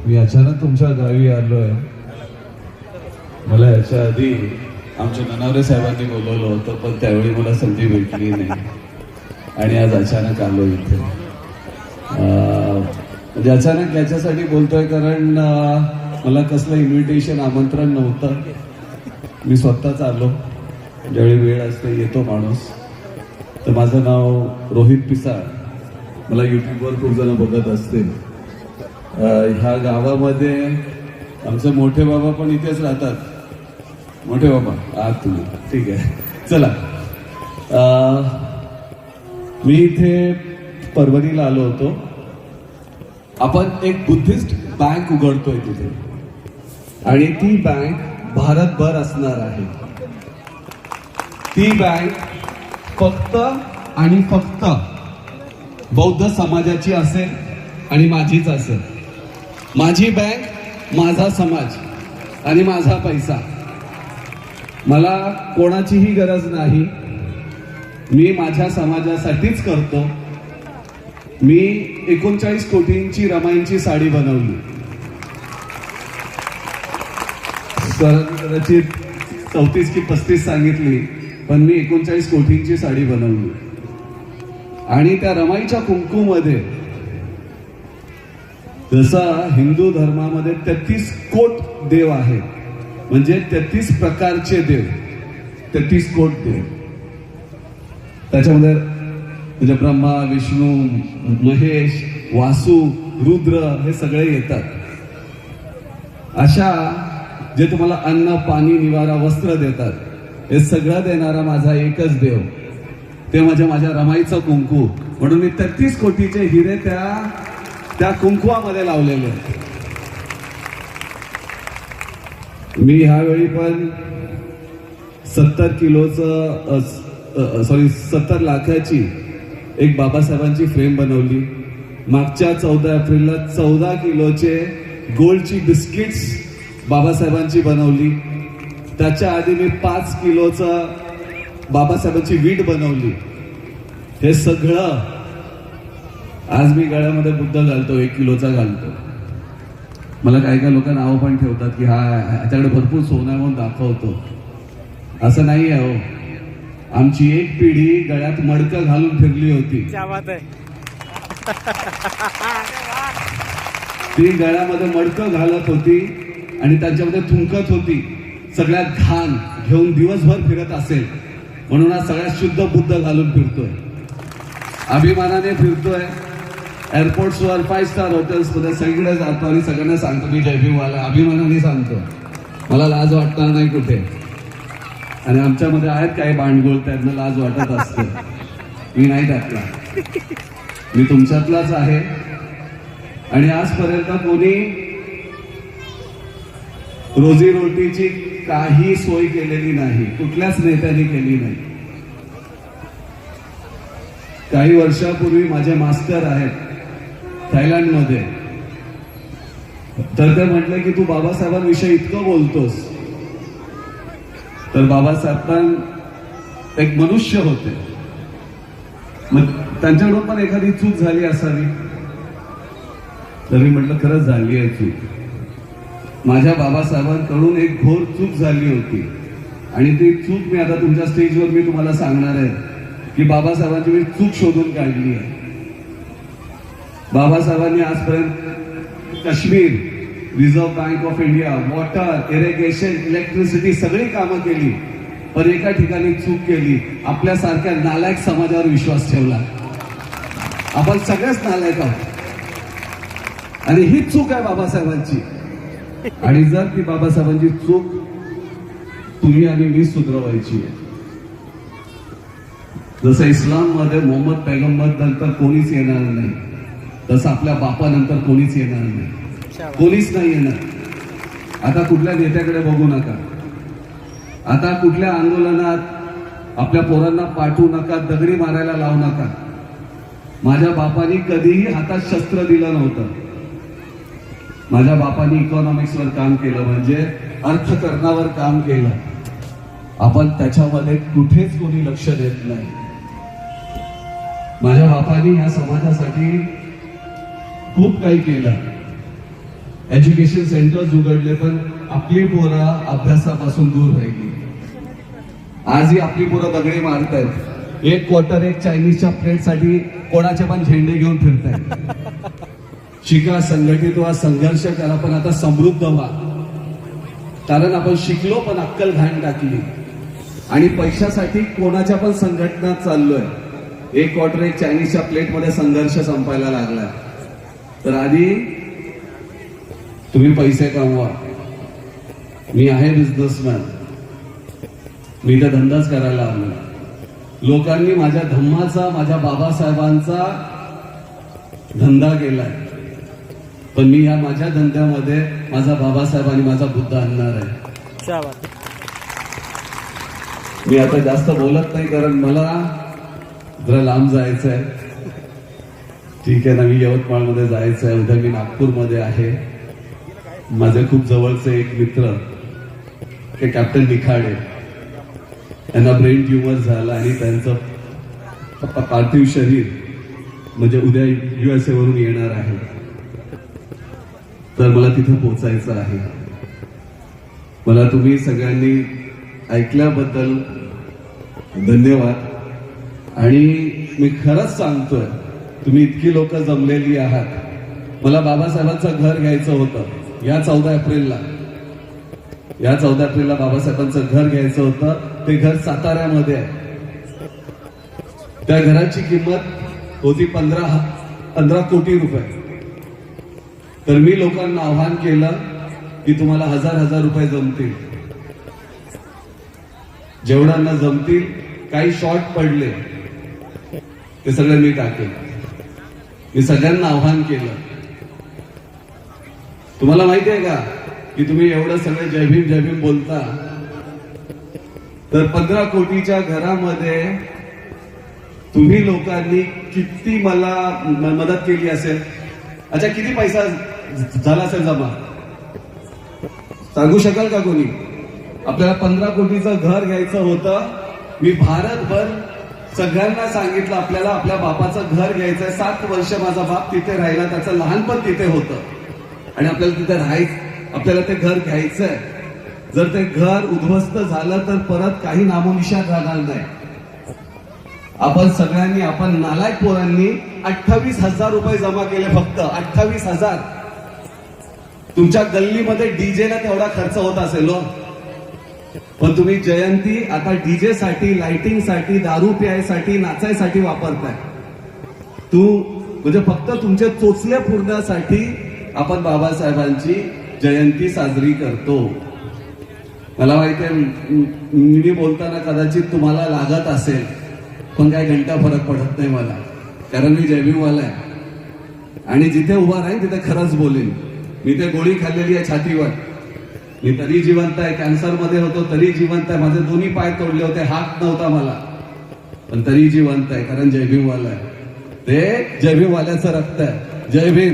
मी अचानक तुमच्या गावी आलोय. मला याच्या आधी आमच्या ननावरे साहेबांनी बोलवलं होतं, पण त्यावेळी मला संधी भेटली नाही आणि आज अचानक आलो इथे. म्हणजे अचानक याच्यासाठी बोलतोय कारण मला कसलं इन्व्हिटेशन आमंत्रण नव्हतं. मी स्वतःच आलो. ज्यावेळी वेळ असते येतो माणूस. तर माझं नाव रोहित पिसाळ. मला युट्यूबवर खूप जण बघत असतील. ह्या गावामध्ये आमचे मोठे बाबा पण इथेच राहतात. मोठे बाबा आहात तुम्ही? ठीक आहे, चला. मी इथे परभणीला आलो होतो. आपण एक बुद्धिस्ट बँक उघडतोय तिथे आणि ती बँक भारतभर असणार आहे. ती बँक फक्त आणि फक्त बौद्ध समाजाची असेल आणि माझीच असेल. माझी बँक, माझा समाज आणि माझा पैसा. मला कोणाचीही गरज नाही. मी माझ्या समाजासाठीच करतो. मी 39 कोटींची रमाईंची साडी बनवली. कदाचित 34 की 35 सांगितली, पण मी 39 कोटींची साडी बनवली. आणि त्या रमाईच्या कुंकूमध्ये जसा हिंदू धर्मामध्ये 33 कोट देव आहेत, म्हणजे 33 प्रकारचे देव, 33 कोट देव. त्याच्यामध्ये म्हणजे ब्रह्मा, विष्णू, महेश, वासू, रुद्र हे सगळे येतात. अशा जे तुम्हाला अन्न, पाणी, निवारा, वस्त्र देतात, हे सगळं देणारा माझा एकच देव, ते माझ्या रमाईचं कुंकू. म्हणून मी 33 कोटीचे हिरे त्या कुंकुवामध्ये लावलेले. मी ह्यावेळी पण 70 लाखाची एक बाबासाहेबांची फ्रेम बनवली. मागच्या 14 एप्रिलला 14 किलोचे गोल्डची बिस्किट्स बाबासाहेबांची बनवली. त्याच्या आधी मी 5 किलोचा बाबासाहेबांची वीट बनवली. हे सगळं आज मी गळ्यामध्ये बुद्ध घालतो, 1 किलोचा घालतो. मला काही काही लोक नावं पण ठेवतात की हा ह्याच्याकडे भरपूर सोनं म्हणून दाखवतो. असं नाही आहे हो. आमची एक पिढी गळ्यात मडकं घालून फिरली होती. ती गळ्यामध्ये मडकं घालत होती आणि त्यांच्यामध्ये थुंकत होती. सगळ्यात घाण घेऊन दिवसभर फिरत असेल. म्हणून आज सगळ्यात शुद्ध बुद्ध घालून फिरतोय, अभिमानाने फिरतोय. एअरपोर्ट्सवर 5 स्टार हॉटेल्समध्ये सगळीकडे जातो आणि सगळ्यांना सांगतो मी जय भीमवाला. अभिमानाने सांगतो, मला लाज वाटणार नाही कुठे. आणि आमच्यामध्ये आहेत काही बांडगोळ, त्यांना लाज वाटत असते. मी नाही त्यातला, मी तुमच्यातलाच आहे. आणि आजपर्यंत कोणी रोजीरोटीची काही सोय केलेली नाही, कुठल्याच नेत्याने केली नाही. काही वर्षापूर्वी माझे मास्टर आहेत थायलंडमध्ये, तर ते म्हटले की तू बाबासाहेबांविषयी इतकं बोलतोस. तर बाबासाहेब एक मनुष्य होते, मग त्यांच्याकडून पण एखादी चूक झाली असावी. तर मी म्हटलं खरंच झाली आहे चूक. माझ्या बाबासाहेबांकडून एक घोर चूक झाली होती आणि ती चूक मी आता तुमच्या स्टेजवर मी तुम्हाला सांगणार आहे की बाबासाहेबांची मी चूक शोधून काढली आहे. बाबासाहेबांनी आजपर्यंत Kashmir, reserve bank of India, water, irrigation, electricity सगळी कामं केली, पण एका ठिकाणी चूक केली. आपल्यासारख्या नालायक समाजावर विश्वास ठेवला. आपण सगळेच नालायक आहोत आणि ही चूक आहे बाबासाहेबांची. आणि जर ती बाबासाहेबांची चूक तुम्ही आणि मी सुधरवायची आहे. जसं इस्लाममध्ये मोहम्मद पैगंबर नंतर कोणीच येणार नाही, तसं आपल्या बापानंतर कोणीच येणार नाही. कोणीच नाही येणार. आता कुठल्या नेत्याकडे बघू नका. आता कुठल्या आंदोलनात आपल्या पोरांना पाठवू नका, दगडी मारायला लावू नका. माझ्या बापानी कधीही हातात शस्त्र दिलं नव्हतं. माझ्या बापानी इकॉनॉमिक्सवर काम केलं, म्हणजे अर्थकारणावर काम केलं. आपण त्याच्यामध्ये कुठेच कोणी लक्ष देत नाही. माझ्या बापानी या समाजासाठी खूप काही केलं. एज्युकेशन सेंटर्स उघडले, पण आपली पोरं अभ्यासापासून दूर राहिली. आजही आपली पोरं दगडी मारतायत. एक क्वार्टर एक चायनीजच्या प्लेटसाठी कोणाचे पण झेंडे घेऊन फिरतायत. शिका, संघटित व्हा, संघर्ष करा, पण आता समृद्ध व्हा. कारण आपण शिकलो पण अक्कल घाण टाकली आणि पैशासाठी कोणाच्या पण संघटनात चाललोय. एक क्वार्टर एक चायनीजच्या प्लेटमध्ये संघर्ष संपायला लागला. तर आधी तुम्ही पैसे कमवा. मी आहे बिझनेसमॅन, मी तर धंदाच करायला आलो. लोकांनी माझ्या धम्माचा, माझ्या बाबासाहेबांचा धंदा केलाय, पण मी या माझ्या धंद्यामध्ये माझा बाबासाहेब आणि माझा बुद्ध आणणार आहे. मी आता जास्त बोलत नाही, कारण मला जरा लांब जायचं आहे. ठीक आहे ना, मी यवतमाळमध्ये जायचं आहे, उद्या मी नागपूरमध्ये आहे. माझे खूप जवळचे एक मित्र ते कॅप्टन निखाडे, त्यांना ब्रेन ट्युमर झाला आणि त्यांचं पार्थिव शरीर म्हणजे उद्या USA वरून येणार आहे. तर मला तिथे पोहोचायचं आहे. मला तुम्ही सगळ्यांनी ऐकल्याबद्दल धन्यवाद. आणि मी खरंच सांगतोय, तुम्ही इतकी लोक जमलेली आहात. मला बाबासाहेबांचं घर घ्यायचं होतं या 14 एप्रिलला बाबासाहेबांचं घर घ्यायचं होतं. ते घर साताऱ्यामध्ये आहे. त्या घराची किंमत होती 15 कोटी रुपये. तर मी लोकांना आव्हान केलं की तुम्हाला 1000 रुपये जमतील, जेवढ्यांना जमतील. काही शॉर्ट पडले ते सगळे मी टाकेल. मी सगळ्यांना आव्हान केलं. तुम्हाला माहिती आहे का की तुम्ही एवढं सगळे जय भीम बोलता, तर 15 कोटीच्या घरामध्ये तुम्ही लोकांनी किती मला मदत केली असेल? अच्छा, किती पैसा झाला असेल जमा? सांगू शकाल का कोणी? आपल्याला 15 कोटीचं घर घ्यायचं होतं. मी भारतभर सगळ्यांना सांगितलं आपल्याला आपल्या बापाचं घर घ्यायचंय. 7 वर्ष माझा बाप तिथे राहिला, त्याचं लहानपण तिथे होतं आणि आपल्याला तिथे राहायचं, आपल्याला ते घर घ्यायचंय. जर ते घर उद्ध्वस्त झालं तर परत काही नामोनिशाण राहणार नाही. आपण सगळ्यांनी, आपण नालायक पोरांनी 28,000 रुपये जमा केले, फक्त 28,000. तुमच्या गल्लीमध्ये डीजेला तेवढा खर्च होत असेल हो, पण तुम्ही जयंती आता डीजे साठी, लाइटिंग साठी, दारू प्यायसाठी, नाचायसाठी वापरताय. म्हणजे फक्त तुमचे चोचले पुरण्यासाठी आपण बाबासाहेबांची जयंती साजरी करतो. मला माहिती आहे मी बोलताना कदाचित तुम्हाला लागत असेल, पण काय घंटा फरक पडत नाही मला, कारण मी जयभीमवाला आहे आणि जिथे उभा राहीन तिथे खरंच बोलेन. मी ते गोळी खाल्लेली आहे छातीवर, मी तरी जिवंत आहे. कॅन्सरमध्ये होतो तरी जिवंत आहे. माझे दोन्ही पाय तोडले होते, हात नव्हता मला, पण तरी जिवंत आहे, कारण जयभीमवाला आहे. ते जयभीमवाल्याचं रक्त आहे. जय भीम.